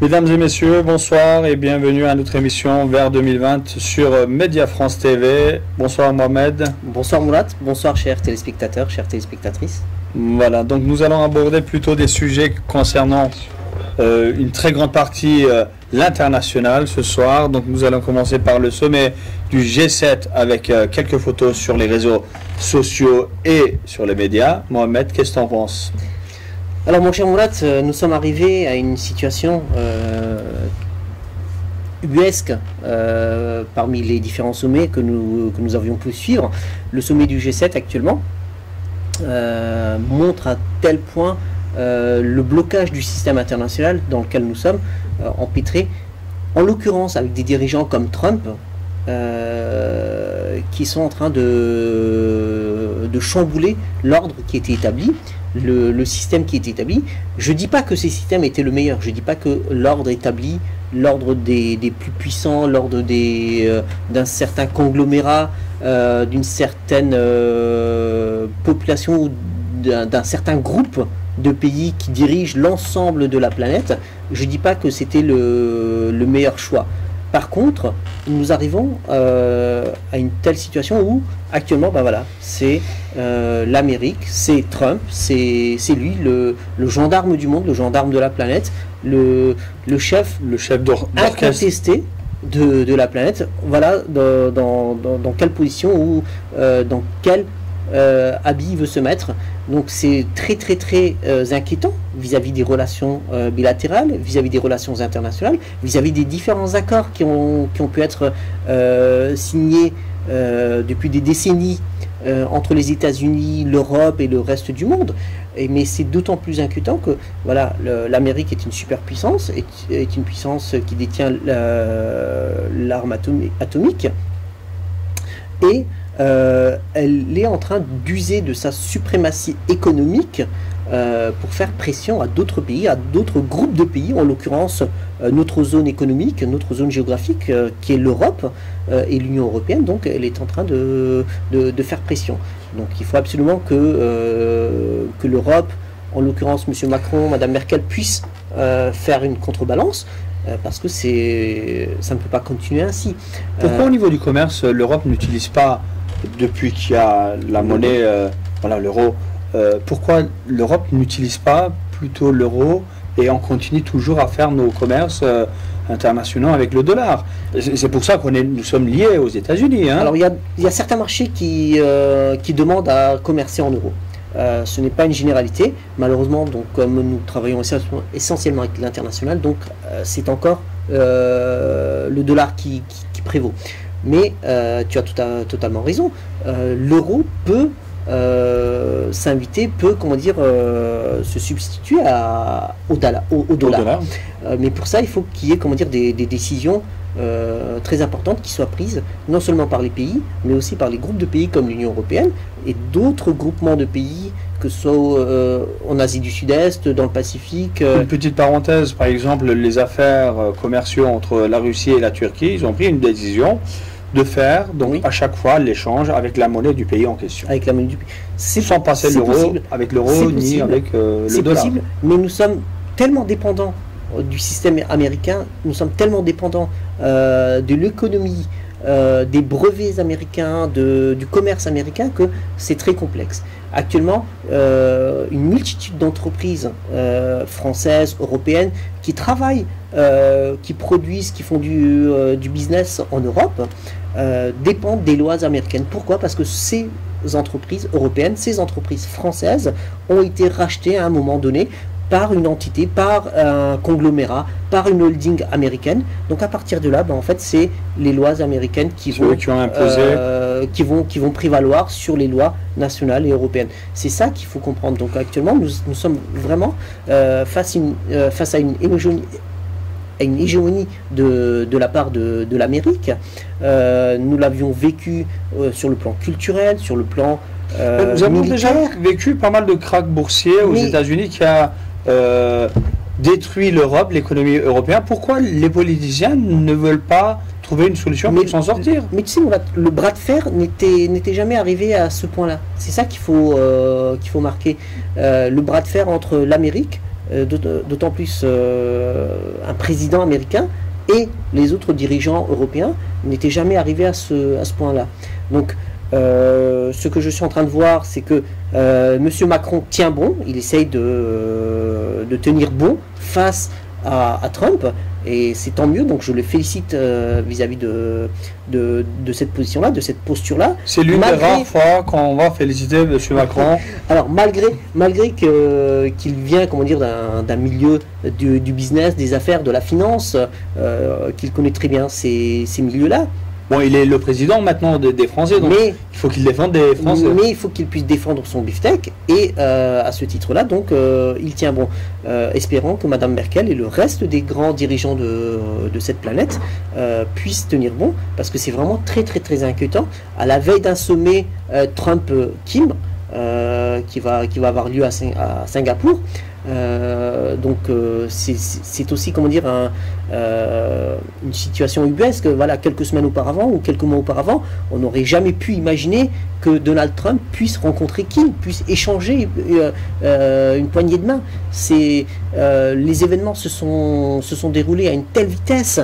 Mesdames et messieurs, bonsoir et bienvenue à notre émission Vers 2020 sur Média France TV. Bonsoir Mohamed. Bonsoir Mourad, bonsoir chers téléspectateurs, chères téléspectatrices. Voilà, donc nous allons aborder plutôt des sujets concernant une très grande partie l'international ce soir. Donc nous allons commencer par le sommet du G7 avec quelques photos sur les réseaux sociaux et sur les médias. Mohamed, qu'est-ce que tu en penses ? Alors mon cher Mourad, nous sommes arrivés à une situation ubuesque parmi les différents sommets que nous avions pu suivre. Le sommet du G7 actuellement montre à tel point le blocage du système international dans lequel nous sommes empêtrés, en l'occurrence avec des dirigeants comme Trump qui sont en train de chambouler l'ordre qui était établi. Le système qui est établi. Je ne dis pas que ce système était le meilleur, je ne dis pas que l'ordre établi, l'ordre des plus puissants, l'ordre d'un certain conglomérat, d'une certaine population ou d'un certain groupe de pays qui dirigent l'ensemble de la planète, je ne dis pas que c'était le meilleur choix. Par contre, nous arrivons à une telle situation où actuellement, c'est l'Amérique, c'est Trump, c'est lui le gendarme du monde, le gendarme de la planète, le chef incontesté de la planète. Voilà dans quelle position ou dans quel habit il veut se mettre. Donc c'est très inquiétant vis-à-vis des relations bilatérales, vis-à-vis des relations internationales, vis-à-vis des différents accords qui ont pu être signés depuis des décennies entre les États-Unis, l'Europe et le reste du monde. Mais c'est d'autant plus inquiétant que l'Amérique est une superpuissance, est une puissance qui détient l'arme atomique et elle est en train d'user de sa suprématie économique pour faire pression à d'autres pays, à d'autres groupes de pays, en l'occurrence notre zone économique, notre zone géographique qui est l'Europe et l'Union européenne. Donc elle est en train de faire pression. Donc il faut absolument que l'Europe, en l'occurrence M. Macron, Mme Merkel, puisse faire une contrebalance. Parce que ça ne peut pas continuer ainsi. Pourquoi au niveau du commerce, l'Europe n'utilise pas, depuis qu'il y a la monnaie, l'euro, pourquoi l'Europe n'utilise pas plutôt l'euro et on continue toujours à faire nos commerces internationaux avec le dollar? C'est pour ça nous sommes liés aux États-Unis. Hein. Alors il y a certains marchés qui demandent à commercer en euros. Ce n'est pas une généralité, malheureusement. Donc, comme nous travaillons essentiellement avec l'international, donc c'est encore le dollar qui prévaut. Mais tu as totalement raison. L'euro peut se substituer au dollar. Mais pour ça, il faut qu'il y ait des décisions très importantes qui soient prises non seulement par les pays, mais aussi par les groupes de pays comme l'Union européenne et d'autres groupements de pays, que ce soit en Asie du Sud-Est, dans le Pacifique. Une petite parenthèse, par exemple, les affaires commerciaux entre la Russie et la Turquie, ils ont pris une décision de faire à chaque fois l'échange avec la monnaie du pays en question. Avec la monnaie du pays. Sans passer avec l'euro ni avec le dollar. C'est possible, mais nous sommes tellement dépendants du système américain, nous sommes tellement dépendants de l'économie, des brevets américains, du commerce américain, que c'est très complexe. Actuellement, une multitude d'entreprises françaises, européennes, qui travaillent, qui produisent, qui font du business en Europe, dépendent des lois américaines. Pourquoi ? Parce que ces entreprises européennes, ces entreprises françaises ont été rachetées à un moment donné par une entité, par un conglomérat, par une holding américaine. Donc à partir de là, en fait, c'est les lois américaines qui vont prévaloir sur les lois nationales et européennes. C'est ça qu'il faut comprendre. Donc actuellement, nous sommes vraiment face à une hégémonie de la part de l'Amérique. Nous l'avions vécu sur le plan culturel, sur le plan Nous avons déjà vécu pas mal de krachs boursiers aux États-Unis qui a détruit l'Europe, l'économie européenne. Pourquoi les politiciens ne veulent pas trouver une solution pour s'en sortir? Mais tu sais, le bras de fer n'était jamais arrivé à ce point-là. C'est ça qu'il faut marquer. Le bras de fer entre l'Amérique, d'autant plus un président américain et les autres dirigeants européens n'étaient jamais arrivés à ce point-là. Donc, ce que je suis en train de voir, c'est que M. Macron tient bon, il essaye de tenir bon face à Trump, et c'est tant mieux, donc je le félicite vis-à-vis de cette position-là, de cette posture-là. C'est l'une des rares fois qu'on va féliciter M. Macron. Alors malgré qu'il vient, comment dire, d'un milieu du business, des affaires, de la finance, qu'il connaît très bien ces milieux-là. Bon, il est le président maintenant des Français, donc il faut qu'il défende des Français. Mais il faut qu'il puisse défendre son beefsteak, et à ce titre-là, donc, il tient bon. Espérons que Mme Merkel et le reste des grands dirigeants de cette planète puissent tenir bon, parce que c'est vraiment très très très inquiétant. À la veille d'un sommet Trump-Kim, qui va avoir lieu à Singapour, donc c'est aussi, comment dire, une situation ubuesque. Voilà, quelques semaines auparavant ou quelques mois auparavant, on n'aurait jamais pu imaginer que Donald Trump puisse rencontrer Kim, puisse échanger une poignée de main. Les événements se sont déroulés à une telle vitesse,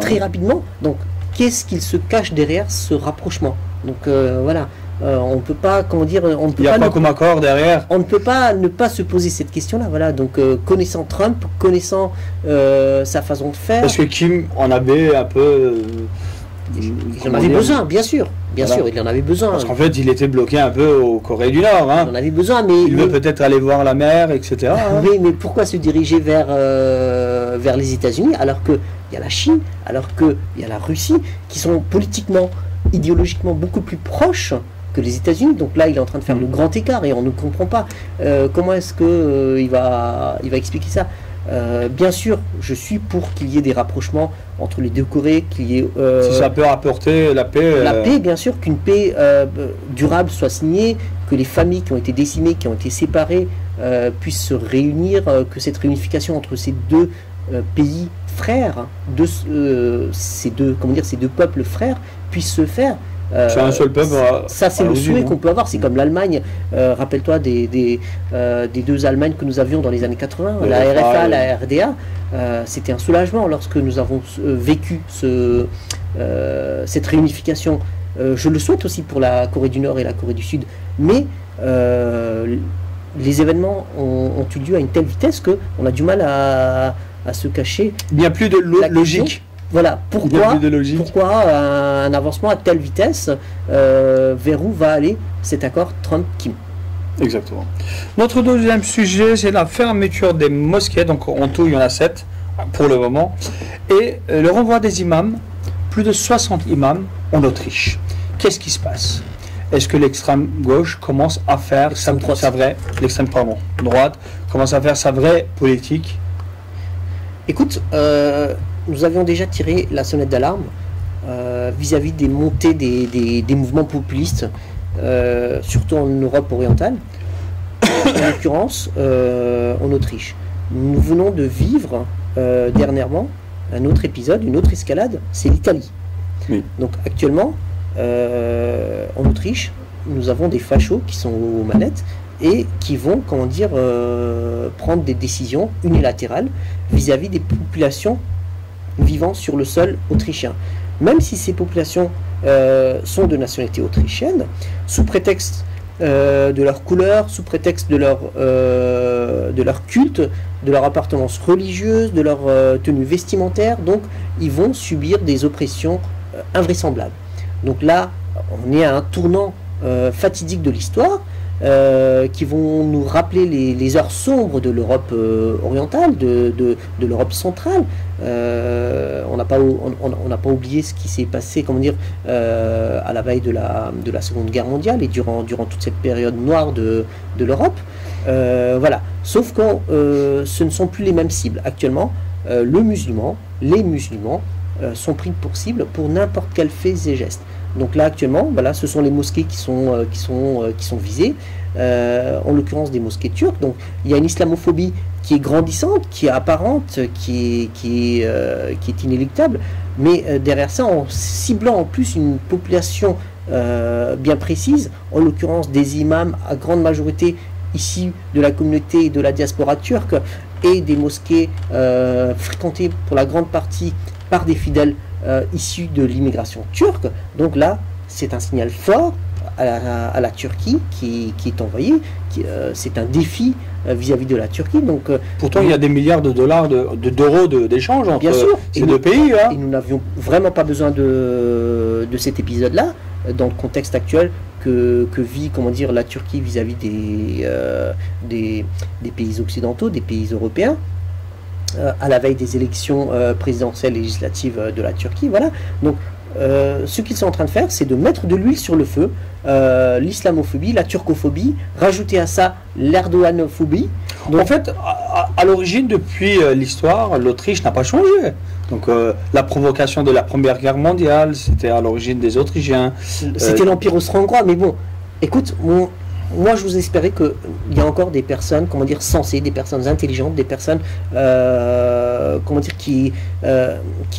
très rapidement. Donc qu'est-ce qu'il se cache derrière ce rapprochement? Donc voilà. On ne peut pas, comment dire, on ne peut pas, comme accord derrière. On ne peut pas ne pas se poser cette question-là. Voilà. Donc connaissant Trump, connaissant sa façon de faire. Parce que Kim en avait un peu. Il en avait besoin, bien sûr. Bien sûr, il en avait besoin. Parce qu'en fait, il était bloqué un peu au Corée du Nord. Hein. Il en avait besoin, mais il veut peut-être aller voir la mer, etc. Hein. Oui, mais pourquoi se diriger vers les États-Unis alors qu'il y a la Chine, alors qu'il y a la Russie, qui sont politiquement, idéologiquement beaucoup plus proches que les États-Unis? Donc là, il est en train de faire le grand écart et on ne comprend pas comment est-ce que il va expliquer ça. Bien sûr, je suis pour qu'il y ait des rapprochements entre les deux Corées, qu'il y ait si ça peut apporter la paix. La paix, bien sûr, qu'une paix durable soit signée, que les familles qui ont été décimées, qui ont été séparées, puissent se réunir, que cette réunification entre ces deux pays frères, ces deux peuples frères, puisse se faire. C'est un seul peuple. Ça, c'est le souhait qu'on peut avoir. C'est comme l'Allemagne. Rappelle-toi des deux Allemagnes que nous avions dans les années 80, la RFA, la RDA. C'était un soulagement lorsque nous avons vécu cette réunification. Je le souhaite aussi pour la Corée du Nord et la Corée du Sud. Mais les événements ont eu lieu à une telle vitesse qu'on a du mal à se cacher. Il n'y a plus de logique. Voilà, pourquoi un avancement à telle vitesse, vers où va aller cet accord Trump-Kim? Exactement. Notre deuxième sujet, c'est la fermeture des mosquées. Donc en tout, il y en a 7 pour le moment. Et le renvoi des imams, plus de 60 imams en Autriche. Qu'est-ce qui se passe? Est-ce que l'extrême gauche commence à faire l'extrême droite commence à faire sa vraie politique? Écoute, nous avions déjà tiré la sonnette d'alarme vis-à-vis des montées des mouvements populistes, surtout en Europe orientale, en l'occurrence en Autriche. Nous venons de vivre dernièrement un autre épisode, une autre escalade, c'est l'Italie. Oui. Donc actuellement, en Autriche, nous avons des fachos qui sont aux manettes et qui vont, comment dire, prendre des décisions unilatérales vis-à-vis des populations vivant sur le sol autrichien. Même si ces populations sont de nationalité autrichienne, sous prétexte de leur couleur, sous prétexte de leur culte, de leur appartenance religieuse, de leur tenue vestimentaire, donc ils vont subir des oppressions invraisemblables. Donc là, on est à un tournant fatidique de l'histoire, qui vont nous rappeler les heures sombres de l'Europe orientale, de l'Europe centrale. On n'a pas oublié ce qui s'est passé, comment dire, à la veille de la Seconde Guerre mondiale et durant toute cette période noire de l'Europe. Voilà. Sauf que ce ne sont plus les mêmes cibles. Actuellement, les musulmans sont pris pour cible pour n'importe quel fait et geste. Donc là actuellement, voilà, ce sont les mosquées qui sont visées, en l'occurrence des mosquées turques. Donc il y a une islamophobie qui est grandissante, qui est apparente, qui est inéluctable, mais derrière ça, en ciblant en plus une population bien précise, en l'occurrence des imams à grande majorité issus de la communauté de la diaspora turque et des mosquées fréquentées pour la grande partie par des fidèles issus de l'immigration turque. Donc là, c'est un signal fort à la Turquie qui est envoyé. C'est un défi vis-à-vis de la Turquie. Donc, pourtant, il y a des milliards de dollars, d'euros d'échange entre ces deux pays. Hein. Et nous n'avions vraiment pas besoin de cet épisode-là, dans le contexte actuel que vit, comment dire, la Turquie vis-à-vis des pays occidentaux, des pays européens, à la veille des élections présidentielles et législatives de la Turquie. Voilà. Donc, ce qu'ils sont en train de faire, c'est de mettre de l'huile sur le feu, l'islamophobie, la turcophobie, rajouter à ça l'erdoganophobie. Donc, en fait, à l'origine, depuis l'histoire, l'Autriche n'a pas changé. Donc la provocation de la Première Guerre mondiale, c'était à l'origine des Autrichiens. C'était l'Empire austro-hongrois, mais bon, écoute, moi je vous espérais qu'il y a encore des personnes, comment dire, sensées, des personnes intelligentes, des personnes, comment dire, qui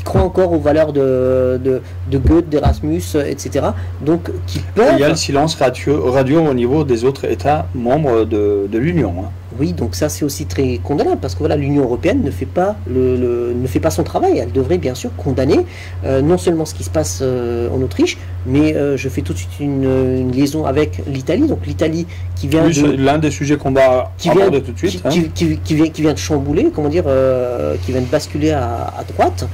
croient encore aux valeurs de Goethe, d'Erasmus, etc. Donc qui peuvent... Il y a le silence radio au niveau des autres États membres de l'Union. Hein. Oui, donc ça c'est aussi très condamnable parce que voilà, l'Union européenne ne fait pas ne fait pas son travail. Elle devrait bien sûr condamner non seulement ce qui se passe en Autriche, mais je fais tout de suite une liaison avec l'Italie. Donc l'Italie qui vient l'un des sujets qu'on va aborder tout de suite, qui vient de chambouler, comment dire, qui vient de basculer à droite.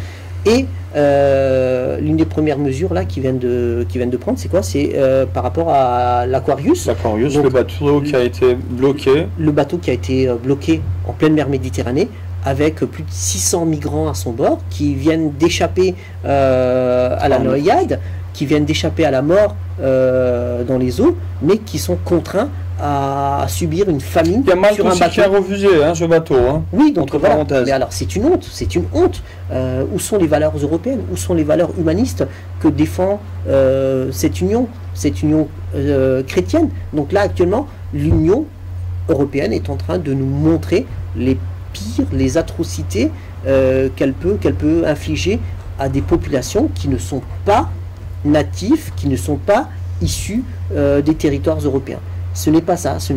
Et l'une des premières mesures là qui viennent de prendre, c'est quoi? C'est par rapport à l'Aquarius. L'Aquarius, le bateau qui a été bloqué. Le bateau qui a été bloqué en pleine mer Méditerranée, avec plus de 600 migrants à son bord qui viennent d'échapper à la noyade, qui viennent d'échapper à la mort dans les eaux, mais qui sont contraints à subir une famine sur un bateau. Qui a refusé ce bateau. Hein, oui, donc voilà. Mais alors c'est une honte, où sont les valeurs européennes, où sont les valeurs humanistes que défend cette union chrétienne? Donc là actuellement, l'Union européenne est en train de nous montrer les pires, les atrocités qu'elle peut infliger à des populations qui ne sont pas natifs, qui ne sont pas issus des territoires européens. Ce n'est pas ça, ce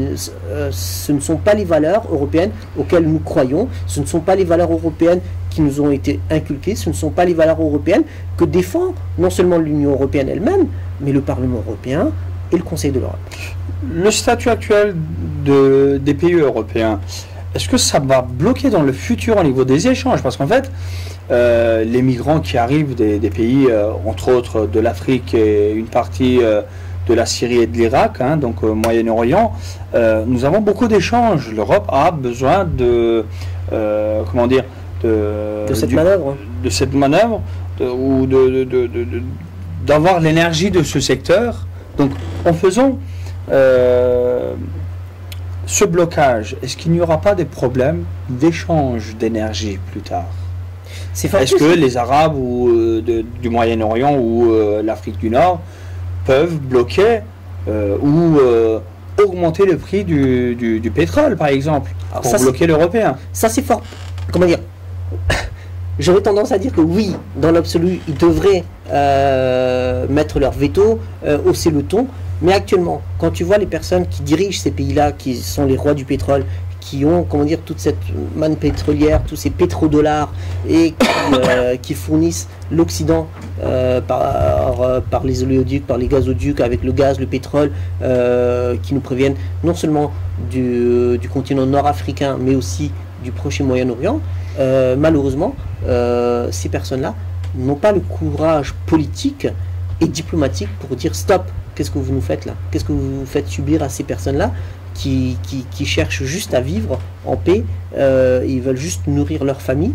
ne sont pas les valeurs européennes auxquelles nous croyons, ce ne sont pas les valeurs européennes qui nous ont été inculquées, ce ne sont pas les valeurs européennes que défend non seulement l'Union européenne elle-même, mais le Parlement européen et le Conseil de l'Europe. Le statut actuel des pays européens, est-ce que ça va bloquer dans le futur au niveau des échanges? Parce qu'en fait, les migrants qui arrivent des pays, entre autres de l'Afrique et une partie de la Syrie et de l'Irak, donc Moyen-Orient, nous avons beaucoup d'échanges. L'Europe a besoin de cette manœuvre, ou d'avoir l'énergie de ce secteur. Donc en faisant ce blocage, est-ce qu'il n'y aura pas des problèmes d'échange d'énergie plus tard? Est-ce que les Arabes du Moyen-Orient ou l'Afrique du Nord peuvent bloquer ou augmenter le prix du pétrole, par exemple, pour bloquer l'européen? Ça, c'est fort. Comment dire? J'aurais tendance à dire que oui, dans l'absolu, ils devraient mettre leur veto, hausser le ton. Mais actuellement, quand tu vois les personnes qui dirigent ces pays-là, qui sont les rois du pétrole, qui ont, comment dire, toute cette manne pétrolière, tous ces pétrodollars, et qui fournissent l'Occident par les oléoducs, par les gazoducs, avec le gaz, le pétrole, qui nous préviennent non seulement du continent nord-africain, mais aussi du proche et Moyen-Orient. Malheureusement, ces personnes-là n'ont pas le courage politique et diplomatique pour dire stop, qu'est-ce que vous nous faites là? Qu'est-ce que vous faites subir à ces personnes-là qui cherchent juste à vivre en paix? Ils veulent juste nourrir leur famille,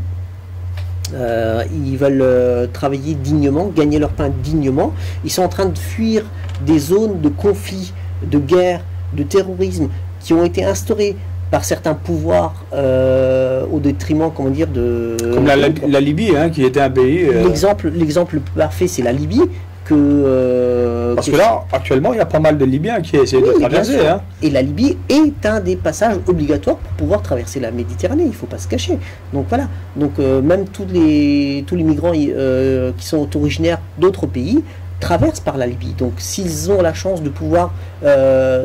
ils veulent travailler dignement, gagner leur pain dignement. Ils sont en train de fuir des zones de conflit, de guerre, de terrorisme qui ont été instaurées par certains pouvoirs au détriment, comment dire, de... Comme la Libye, qui était un pays... L'exemple le plus parfait, c'est la Libye. Parce que là, actuellement, il y a pas mal de Libyens qui essaient de traverser. Et la Libye est un des passages obligatoires pour pouvoir traverser la Méditerranée, il ne faut pas se cacher. Donc voilà, donc même tous les migrants qui sont originaires d'autres pays traversent par la Libye. Donc s'ils ont la chance de pouvoir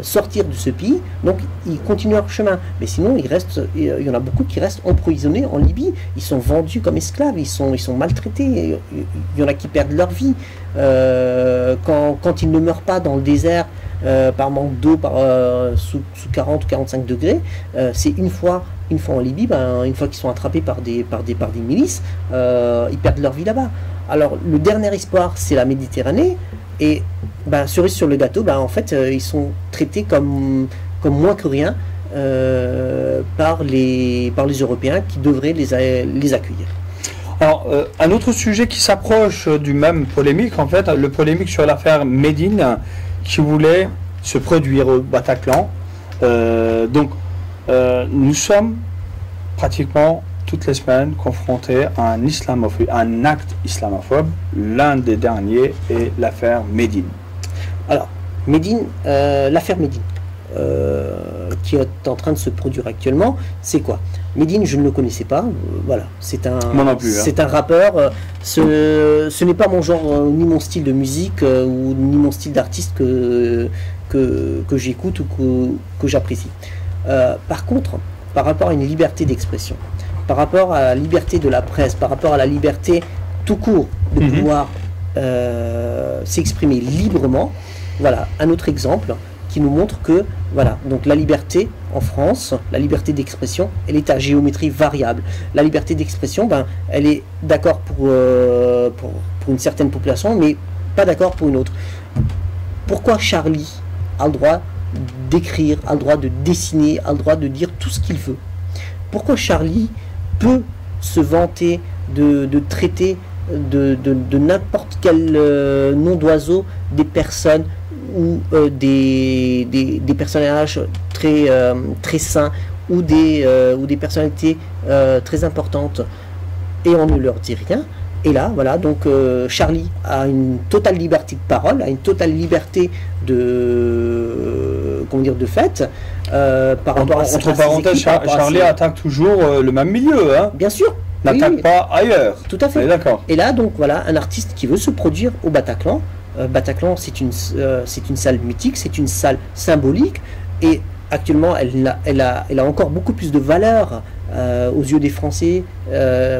sortir de ce pays, donc ils continuent leur chemin. Mais sinon, il y en a beaucoup qui restent emprisonnés en Libye. Ils sont vendus comme esclaves, ils sont maltraités. Il y en a qui perdent leur vie. Quand ils ne meurent pas dans le désert par manque d'eau, sous 40 ou 45 degrés, c'est une fois en Libye, une fois qu'ils sont attrapés par des milices, ils perdent leur vie là-bas. Alors le dernier espoir, c'est la Méditerranée, et cerise sur le gâteau, en fait ils sont traités comme moins que rien par les Européens qui devraient les accueillir. Alors, un autre sujet qui s'approche du même polémique, en fait, le polémique sur l'affaire Médine, qui voulait se produire au Bataclan. Nous sommes pratiquement toutes les semaines confrontés à un acte islamophobe. L'un des derniers est l'affaire Médine. Alors, l'affaire Médine, qui est en train de se produire actuellement, c'est quoi? Médine, je ne le connaissais pas. Voilà, c'est un rappeur. Ce n'est pas mon genre ni mon style de musique ni mon style d'artiste que j'écoute ou que j'apprécie. Par contre, par rapport à une liberté d'expression, par rapport à la liberté de la presse, par rapport à la liberté tout court de pouvoir s'exprimer librement, voilà un autre exemple qui nous montre que voilà, donc la liberté en France, la liberté d'expression, elle est à géométrie variable. La liberté d'expression, elle est d'accord pour une certaine population, mais pas d'accord pour une autre. Pourquoi Charlie a le droit d'écrire, a le droit de dessiner, a le droit de dire tout ce qu'il veut? Pourquoi Charlie peut se vanter de traiter de n'importe quel nom d'oiseau des personnes ou des personnages très sains ou des personnalités très importantes, et on ne leur dit rien? Et là, voilà, donc Charlie a une totale liberté de parole, a une totale liberté de fait. Par rapport à entre parenthèses, Charlie attaque toujours le même milieu, hein? Bien sûr. N'attaque pas ailleurs. Tout à fait. D'accord. Et là, donc voilà, un artiste qui veut se produire au Bataclan. Bataclan, c'est une salle mythique, c'est une salle symbolique, et actuellement, elle a encore beaucoup plus de valeur aux yeux des Français.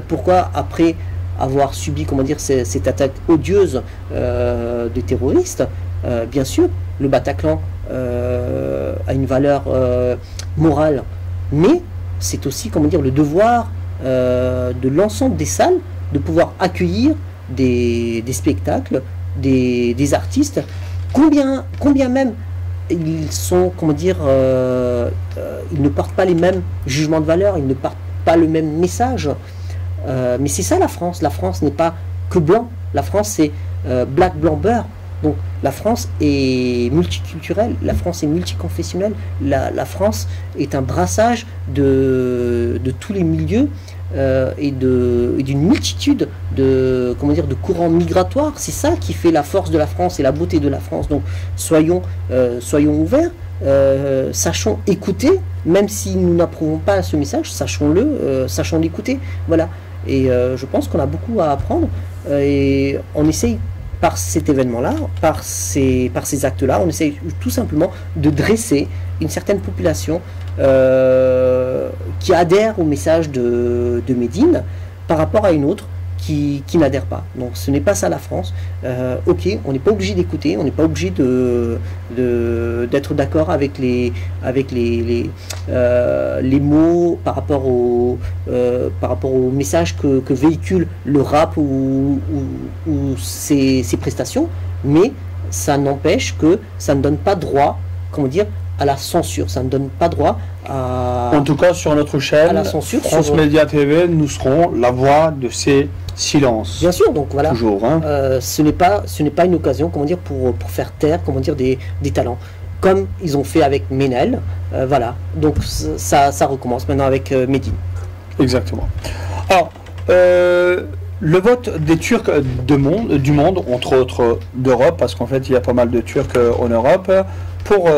Pourquoi, après avoir subi, cette attaque odieuse des terroristes, bien sûr, le Bataclan a une valeur morale, mais c'est aussi, le devoir de l'ensemble des salles de pouvoir accueillir des spectacles, des artistes, combien même ils sont, ils ne portent pas les mêmes jugements de valeur, ils ne portent pas le même message. Mais c'est ça la France. La France n'est pas que blanc. La France, c'est black, blanc, beurre. Donc la France est multiculturelle, la France est multiconfessionnelle, la France est un brassage de tous les milieux et d'une multitude de courants migratoires. C'est ça qui fait la force de la France et la beauté de la France. Donc soyons ouverts, sachons écouter, même si nous n'approuvons pas ce message, sachons-le, sachons l'écouter. Voilà. Et je pense qu'on a beaucoup à apprendre, et on essaye, par cet événement-là, par ces actes-là, on essaye tout simplement de dresser une certaine population qui adhère au message de Médine par rapport à une autre qui n'adhère pas. Donc ce n'est pas ça la France. Ok, on n'est pas obligé d'écouter, on n'est pas obligé d'être d'accord avec les mots par rapport au message que véhicule le rap ou ses prestations, mais ça n'empêche que ça ne donne pas droit, à la censure. Ça ne donne pas droit à... En tout cas, sur notre chaîne, à la censure, France Média TV, nous serons la voix de ces silences. Bien sûr, donc voilà. Toujours, hein. Ce n'est pas une occasion, pour faire taire, des talents. Comme ils ont fait avec Ménel, voilà. Donc ça recommence maintenant avec Médine. Exactement. Alors, le vote des Turcs du monde, entre autres d'Europe, parce qu'en fait il y a pas mal de Turcs en Europe, pour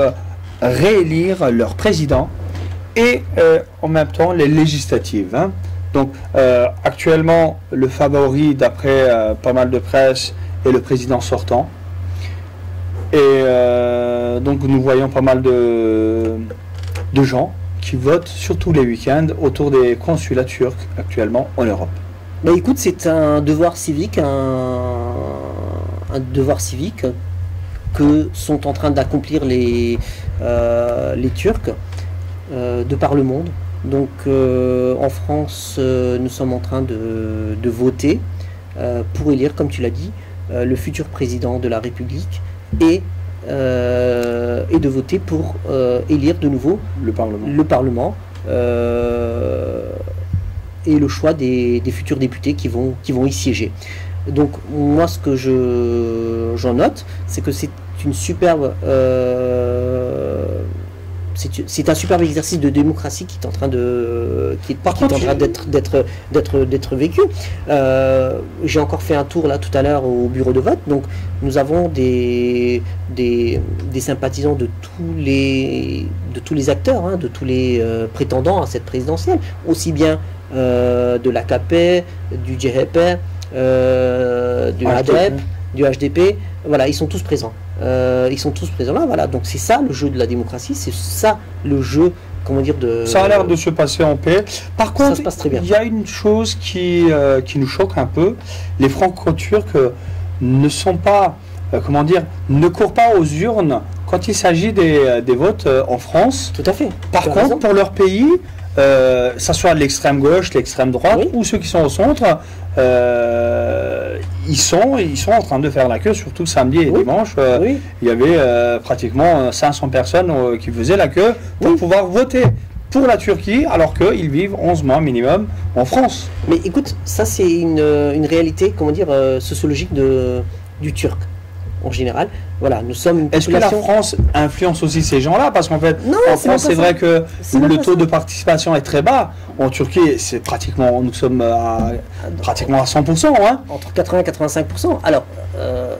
réélire leur président, et en même temps les législatives, hein. Donc actuellement le favori d'après pas mal de presse est le président sortant, Et donc nous voyons pas mal de gens qui votent surtout les week-ends autour des consulats turcs actuellement en Europe. Bah écoute, c'est un devoir civique, un devoir civique que sont en train d'accomplir les Turcs de par le monde. Donc en France, nous sommes en train de voter pour élire, comme tu l'as dit, le futur président de la République et de voter pour élire de nouveau Le Parlement. le Parlement et le choix des futurs députés qui vont y siéger. Donc moi ce que j'en note, c'est que c'est une superbe c'est un superbe exercice de démocratie qui est en train d'être vécu. J'ai encore fait un tour là tout à l'heure au bureau de vote. Donc nous avons des sympathisants de tous les acteurs, hein, de tous les prétendants à cette présidentielle, aussi bien de l'AKP, du CHP, du ADEP, du HDP. Voilà, ils sont tous présents. Ils sont tous présents là, voilà. Donc c'est ça le jeu de la démocratie, c'est ça le jeu, comment dire, de... Ça a l'air de se passer en paix. Par contre, ça se passe très bien. Il y a une chose qui nous choque un peu. Les franco-turcs ne sont pas, comment dire, ne courent pas aux urnes quand il s'agit des votes en France. Tout à fait. Par contre, pour leur pays, ça soit l'extrême gauche, l'extrême droite, oui, ou ceux qui sont au centre, ils sont en train de faire la queue, surtout samedi et oui, dimanche. Oui. Il y avait pratiquement 500 personnes qui faisaient la queue pour Oui, pouvoir voter pour la Turquie, alors qu'ils vivent 11 mois minimum en France. mais écoute, ça c'est une réalité, comment dire, sociologique du Turc en général. Voilà, nous sommes une Est-ce que la population... France influence aussi ces gens-là? Parce qu'en fait, Non, en c'est même France, pas c'est ça. vrai que C'est même le pas taux ça. de participation est très bas. En Turquie, c'est pratiquement, nous sommes pratiquement à 100%. Hein. Entre 80 et 85%. Alors,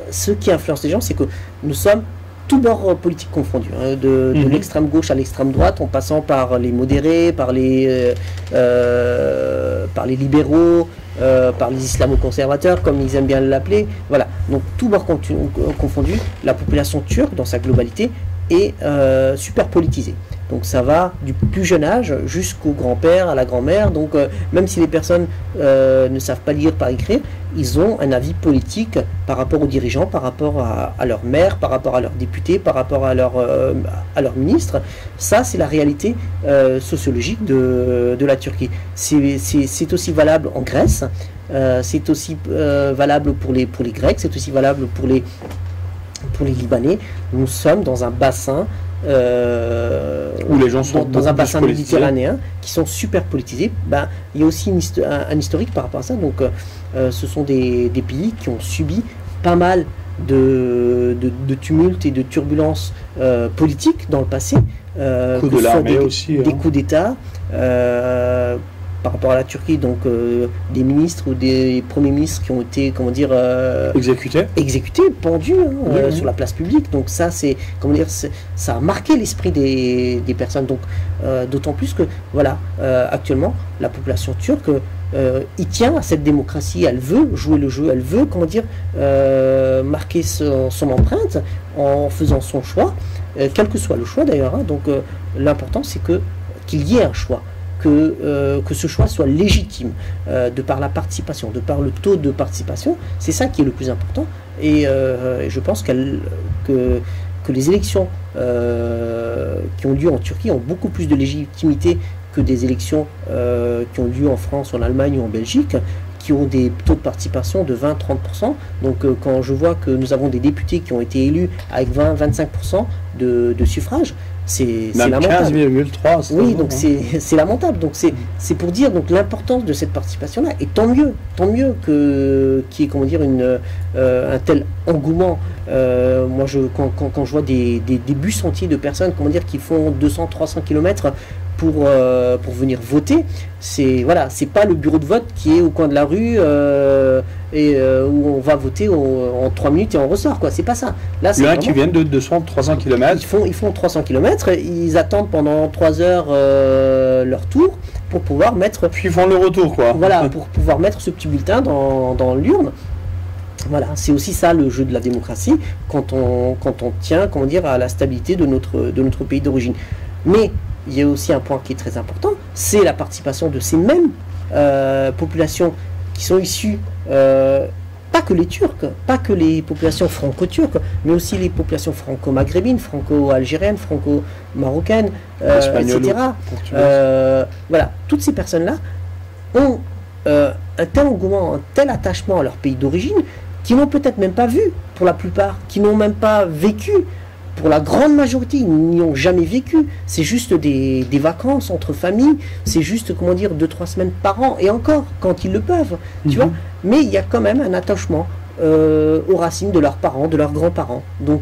ce qui influence les gens, c'est que nous sommes tous bords politiques confondus, hein, de l'extrême gauche à l'extrême droite, en passant par les modérés, par les libéraux, par les islamo-conservateurs, comme ils aiment bien l'appeler. Voilà, donc tous bords confondus, la population turque, dans sa globalité, est super politisée. Donc ça va du plus jeune âge jusqu'au grand-père, à la grand-mère. Donc même si les personnes ne savent pas lire, pas écrire, ils ont un avis politique par rapport aux dirigeants, par rapport à leur maire, par rapport à leurs députés, par rapport à leur ministre. Ça, c'est la réalité sociologique de la Turquie. C'est aussi valable en Grèce, c'est aussi valable pour les Grecs, c'est aussi valable pour les Libanais. Nous sommes dans un bassin où les gens sont dans un beaucoup bassin plus politisés. méditerranéen qui sont super politisés. Ben, il y a aussi un historique par rapport à ça. Donc ce sont des pays qui ont subi pas mal de tumultes et de turbulences politiques dans le passé. Coup de l'armée aussi. Des coups d'État. Par rapport à la Turquie, donc des ministres ou des premiers ministres qui ont été, comment dire, exécutés, pendus sur la place publique. Donc ça, c'est, comment dire, ça a marqué l'esprit des personnes. Donc d'autant plus que, voilà, actuellement, la population turque y tient à cette démocratie. Elle veut jouer le jeu, elle veut, comment dire, marquer son empreinte en faisant son choix, quel que soit le choix d'ailleurs. Hein. Donc l'important, c'est qu'il y ait un choix. Que ce choix soit légitime de par la participation, de par le taux de participation, c'est ça qui est le plus important. Et je pense que les élections qui ont lieu en Turquie ont beaucoup plus de légitimité que des élections qui ont lieu en France, en Allemagne ou en Belgique, qui ont des taux de participation de 20-30%. Donc quand je vois que nous avons des députés qui ont été élus avec 20-25% de suffrage, c'est lamentable. 15,3. Oui, donc c'est lamentable. Donc c'est pour dire donc l'importance de cette participation-là. Et tant mieux qu'il y ait, comment dire, un tel engouement. Moi, quand je vois des bus entiers de personnes, comment dire, qui font 200-300 km pour venir voter, c'est pas le bureau de vote qui est au coin de la rue où on va voter en 3 minutes et on ressort, quoi. C'est pas ça. Là, c'est qui viennent de 200-300 km. Ils font 300 km, ils attendent pendant 3 heures leur tour pour pouvoir mettre... Puis ils font le retour, quoi. Voilà, pour pouvoir mettre ce petit bulletin dans l'urne. Voilà, c'est aussi ça le jeu de la démocratie quand on tient, comment dire, à la stabilité de notre pays d'origine. Mais il y a aussi un point qui est très important, c'est la participation de ces mêmes populations qui sont issues, pas que les Turcs, pas que les populations franco-turques, mais aussi les populations franco-maghrébines, franco-algériennes, franco-marocaines, etc. Voilà, toutes ces personnes-là ont un tel engouement, un tel attachement à leur pays d'origine, qui n'ont peut-être même pas vu, pour la plupart, qui n'ont même pas vécu, pour la grande majorité, ils n'y ont jamais vécu. C'est juste des vacances entre familles, c'est juste, comment dire, 2-3 semaines par an, et encore, quand ils le peuvent, tu vois. Mais il y a quand même un attachement aux racines de leurs parents, de leurs grands-parents. Donc,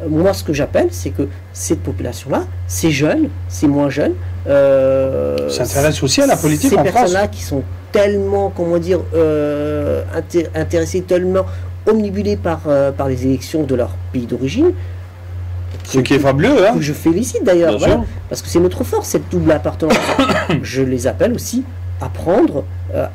moi, ce que j'appelle, c'est que cette population-là, ces jeunes, ces moins jeunes, s'intéressent aussi à la politique en France. Ces personnes-là qui sont tellement, comment dire, intéressées, tellement omnibulées par les élections de leur pays d'origine. Ce qui est fabuleux, hein. Que je félicite d'ailleurs, voilà, parce que c'est notre force, cette double appartenance. Je les appelle aussi à prendre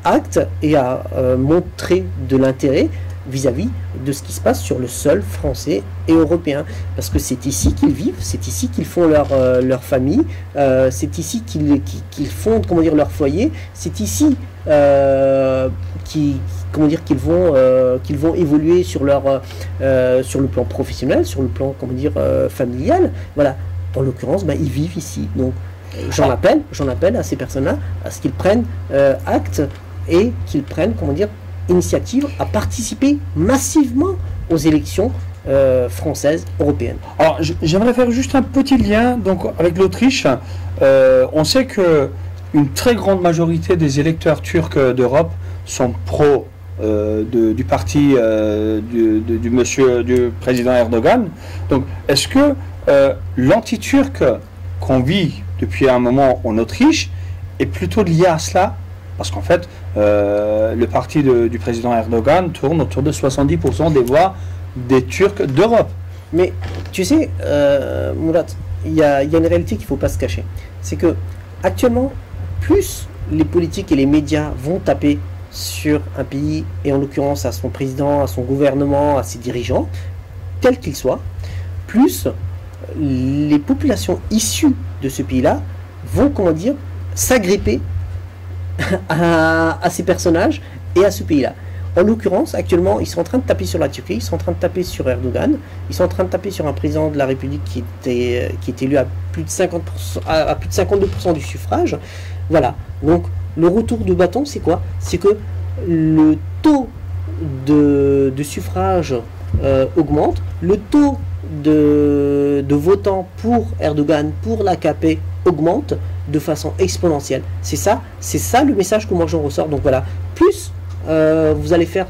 acte et à montrer de l'intérêt vis-à-vis de ce qui se passe sur le sol français et européen. Parce que c'est ici qu'ils vivent, c'est ici qu'ils font leur famille, c'est ici qu'ils font, comment dire, leur foyer, c'est ici comment dire, qu'ils vont évoluer sur le plan professionnel, sur le plan, comment dire, familial. Voilà. En l'occurrence, ils vivent ici. Donc j'en appelle à ces personnes-là à ce qu'ils prennent acte et qu'ils prennent, comment dire, initiative à participer massivement aux élections françaises, européennes. Alors j'aimerais faire juste un petit lien donc avec l'Autriche. On sait que une très grande majorité des électeurs turcs d'Europe sont pro du parti du président Erdogan. Donc est-ce que l'anti-turc qu'on vit depuis un moment en Autriche est plutôt lié à cela? Parce qu'en fait, le parti du président Erdogan tourne autour de 70% des voix des Turcs d'Europe. Mais tu sais, Murat, il y a une réalité qu'il ne faut pas se cacher. C'est que actuellement, plus les politiques et les médias vont taper sur un pays, et en l'occurrence à son président, à son gouvernement, à ses dirigeants, quels qu'ils soient, plus les populations issues de ce pays-là vont, comment dire, s'agripper à ces personnages et à ce pays-là. En l'occurrence, actuellement, ils sont en train de taper sur la Turquie, ils sont en train de taper sur Erdogan, ils sont en train de taper sur un président de la République qui est élu à plus de 50%, à plus de 52% du suffrage. Voilà. Donc, le retour de bâton, c'est quoi? C'est que le taux de suffrage augmente, le taux de votants pour Erdogan, pour l'AKP augmente de façon exponentielle. C'est ça le message que moi j'en ressors. Donc voilà, plus vous allez faire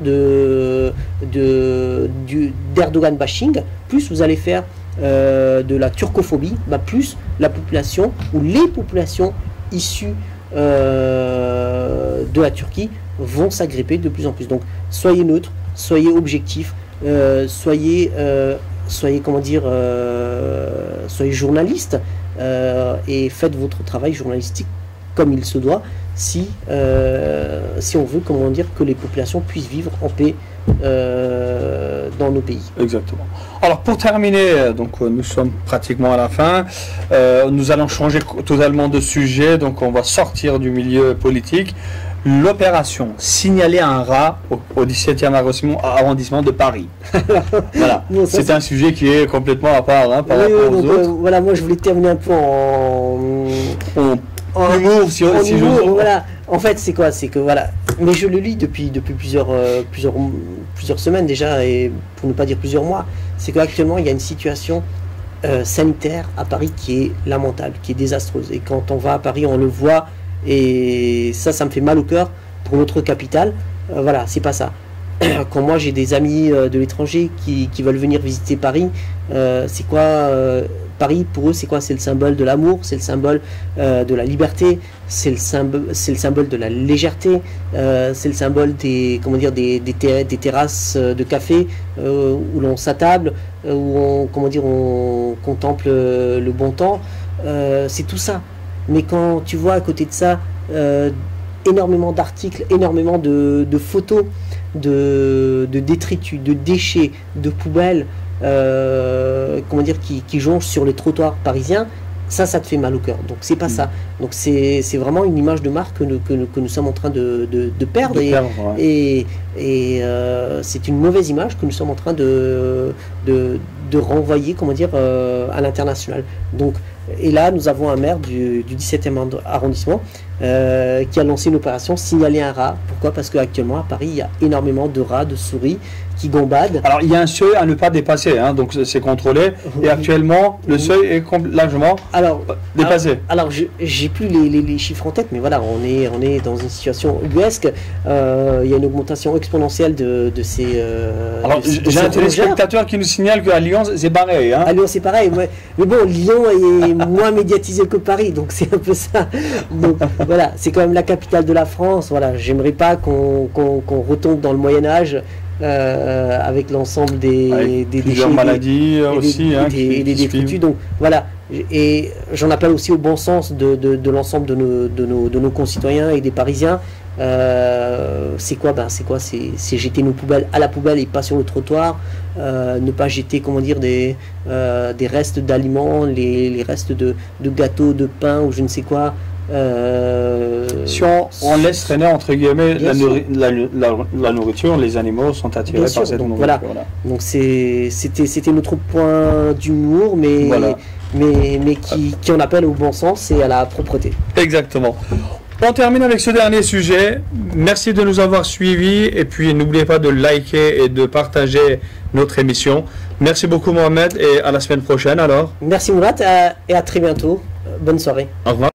d'Erdogan bashing, plus vous allez faire de la turcophobie, plus la population ou les populations issues de la Turquie vont s'agripper de plus en plus. Donc soyez neutre, soyez objectif, soyez comment dire, soyez journaliste et faites votre travail journalistique comme il se doit, si on veut, comment dire, que les populations puissent vivre en paix dans nos pays. Exactement. Alors pour terminer, donc nous sommes pratiquement à la fin, nous allons changer totalement de sujet, donc on va sortir du milieu politique. L'opération signaler un rat au 17e arrondissement de Paris. Voilà. Non, c'est un sujet qui est complètement à part par rapport aux autres. Voilà, moi je voulais terminer un peu en humour, si je voilà. En fait, c'est quoi? C'est que voilà. Mais je le lis depuis plusieurs semaines déjà, et pour ne pas dire plusieurs mois. C'est qu'actuellement il y a une situation sanitaire à Paris qui est lamentable, qui est désastreuse. Et quand on va à Paris, on le voit. Et ça me fait mal au cœur pour notre capitale. Voilà, c'est pas ça. Quand moi j'ai des amis de l'étranger qui veulent venir visiter Paris, c'est quoi Paris pour eux? C'est quoi? C'est le symbole de l'amour, c'est le symbole de la liberté, c'est le symbole de la légèreté, c'est le symbole des terrasses de café où l'on s'attable, où on contemple le bon temps. C'est tout ça. Mais quand tu vois à côté de ça énormément d'articles, énormément de photos de détritus, de déchets, de poubelles, comment dire, qui jonchent sur les trottoirs parisiens, ça te fait mal au cœur. Donc c'est pas ça. Donc c'est vraiment une image de marque que nous sommes en train de perdre. Et c'est une mauvaise image que nous sommes en train de renvoyer, comment dire, à l'international. Donc, et là, nous avons un maire du 17e arrondissement qui a lancé une opération signaler un rat. Pourquoi? Parce qu'actuellement à Paris, il y a énormément de rats, de souris qui gambadent. Alors il y a un seuil à ne pas dépasser, hein, donc c'est contrôlé. Et actuellement, le seuil est largement dépassé. Alors j'ai plus les chiffres en tête, mais voilà, on est dans une situation ubuesque. Il y a une augmentation exponentielle de ces. Alors j'ai un téléspectateur qui nous signale qu'à Lyon c'est pareil. Hein. À Lyon c'est pareil, mais bon, Lyon est moins médiatisé que Paris, donc c'est un peu ça. Donc voilà, c'est quand même la capitale de la France. Voilà, j'aimerais pas qu'on retombe dans le Moyen Âge. Avec l'ensemble des déchets, maladies et des détritus. Donc voilà, et j'en appelle aussi au bon sens de l'ensemble de nos concitoyens et des Parisiens. C'est quoi? C'est jeter nos poubelles à la poubelle et pas sur le trottoir. Ne pas jeter, comment dire, des restes d'aliments, les restes de gâteaux, de pain ou je ne sais quoi. Si on laisse traîner entre guillemets la nourriture, les animaux sont attirés par cette nourriture. Voilà. Donc c'était notre point d'humour, mais qui en appelle au bon sens et à la propreté. Exactement. On termine avec ce dernier sujet. Merci de nous avoir suivis et puis n'oubliez pas de liker et de partager notre émission. Merci beaucoup Mohamed et à la semaine prochaine alors. Merci Mourad et à très bientôt. Bonne soirée. Au revoir.